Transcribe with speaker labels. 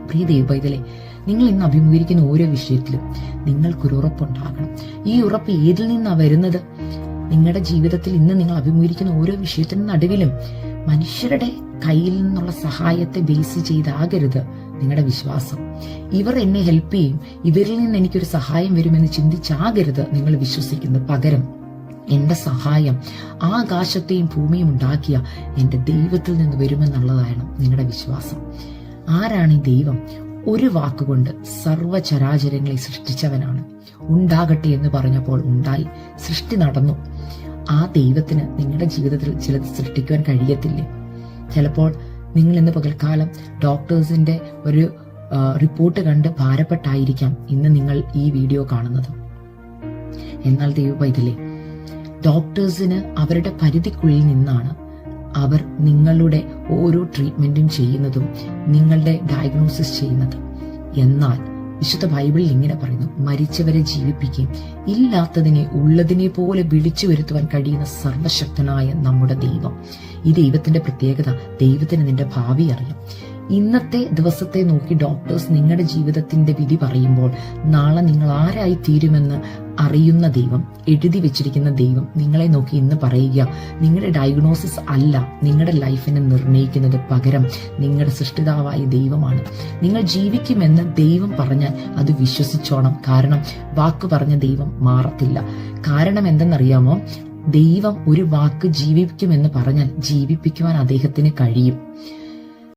Speaker 1: പ്രിയ ദൈവപൈതലേ, നിങ്ങൾ ഇന്ന് അഭിമുഖീകരിക്കുന്ന ഓരോ വിഷയത്തിലും നിങ്ങൾക്കൊരു ഉറപ്പുണ്ടാകണം. ഈ ഉറപ്പ് ഏതിൽ നിന്നാണ് വരുന്നത്? നിങ്ങളുടെ ജീവിതത്തിൽ ഇന്ന് നിങ്ങൾ അഭിമുഖീകരിക്കുന്ന ഓരോ വിഷയത്തിനും നടുവിലും മനുഷ്യരുടെ കയ്യിൽ നിന്നുള്ള സഹായത്തെ ബേസ് ചെയ്താകരുത് നിങ്ങളുടെ വിശ്വാസം. ഇവർ എന്നെ ഹെൽപ്പ് ചെയ്യും, ഇവരിൽ നിന്ന് എനിക്കൊരു സഹായം വരുമെന്ന് ചിന്തിച്ചാകരുത് നിങ്ങൾ വിശ്വസിക്കുന്നത്. പകരം എന്റെ സഹായം ആകാശത്തെയും ഭൂമിയും ഉണ്ടാക്കിയ എന്റെ ദൈവത്തിൽ നിന്ന് വരുമെന്നുള്ളതാണ് നിങ്ങളുടെ വിശ്വാസം. ആരാണ് ഈ ദൈവം? ഒരു വാക്കുകൊണ്ട് സർവചരാചരങ്ങളെ സൃഷ്ടിച്ചവനാണ്. ഉണ്ടാകട്ടെ എന്ന് പറഞ്ഞപ്പോൾ ഉണ്ടായി, സൃഷ്ടി നടന്നു. ആ ദൈവത്തിന് നിങ്ങളുടെ ജീവിതത്തിൽ ചിലത് സൃഷ്ടിക്കുവാൻ കഴിയത്തില്ലേ? ചിലപ്പോൾ നിങ്ങൾ ഇന്ന് പകൽക്കാലം ഡോക്ടേഴ്സിന്റെ ഒരു റിപ്പോർട്ട് കണ്ട് ഭാരപ്പെട്ടായിരിക്കാം ഇന്ന് നിങ്ങൾ ഈ വീഡിയോ കാണുന്നത്. എന്നാൽ ദൈവപൈതലേ, ഡോക്ടേഴ്സിന് അവരുടെ പരിധിക്കുള്ളിൽ നിന്നാണ് അവർ നിങ്ങളുടെ ഓരോ ട്രീറ്റ്മെന്റും ചെയ്യുന്നതും നിങ്ങളുടെ ഡയഗ്നോസിസ് ചെയ്യുന്നത്. എന്നാൽ വിശുദ്ധ ബൈബിളിൽ ഇങ്ങനെ പറയുന്നു, മരിച്ചവരെ ജീവിപ്പിക്കുകയും ഇല്ലാത്തതിനെ ഉള്ളതിനെ പോലെ വിളിച്ചു വരുത്തുവാൻ കഴിയുന്ന സർവശക്തനായ നമ്മുടെ ദൈവം. ഈ ദൈവത്തിന്റെ പ്രത്യേകത, ദൈവത്തിന് നിന്റെ ഭാവി അറിയാം. ഇന്നത്തെ ദിവസത്തെ നോക്കി ഡോക്ടേഴ്സ് നിങ്ങളുടെ ജീവിതത്തിന്റെ വിധി പറയുമ്പോൾ നാളെ നിങ്ങൾ ആരായി തീരുമെന്ന് അറിയുന്ന ദൈവം, എഴുതി വെച്ചിരിക്കുന്ന ദൈവം നിങ്ങളെ നോക്കി ഇന്ന് പറയുക, നിങ്ങളുടെ ഡയഗ്നോസിസ് അല്ല നിങ്ങളുടെ ലൈഫിനെ നിർണ്ണയിക്കുന്നത്, പകരം നിങ്ങളുടെ സൃഷ്ടിതാവായ ദൈവമാണ്. നിങ്ങൾ ജീവിക്കുമെന്ന് ദൈവം പറഞ്ഞാൽ അത് വിശ്വസിച്ചോണം. കാരണം വാക്ക് പറഞ്ഞ ദൈവം മാറത്തില്ല. കാരണം എന്തെന്നറിയാമോ? ദൈവം ഒരു വാക്ക് ജീവിക്കുമെന്ന് പറഞ്ഞാൽ ജീവിപ്പിക്കുവാൻ അദ്ദേഹത്തിന് കഴിയും.